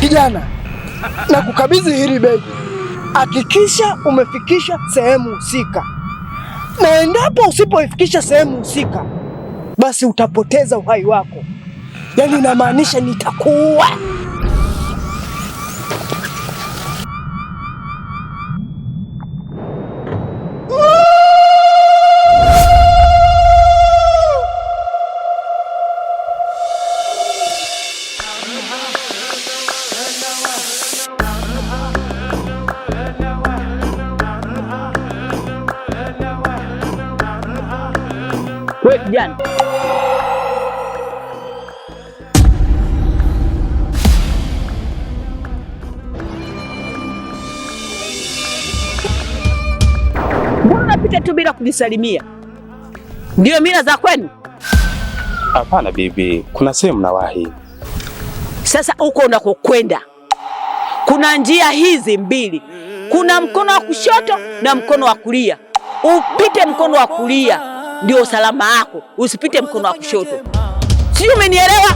Kijana, na kukabidhi hili begi, hakikisha umefikisha sehemu husika, na endapo usipoifikisha sehemu husika, basi utapoteza uhai wako. Yaani inamaanisha nitakuua. Wewe kijana, mbona unapita tu bila kunisalimia? Ndio mila za kwenu? Hapana bibi, kuna sehemu nawahi. Sasa uko unakokwenda kuna njia hizi mbili, kuna mkono wa kushoto na mkono wa kulia. Upite mkono wa kulia ndio usalama wako, usipite mkono wa kushoto. Sio, umenielewa?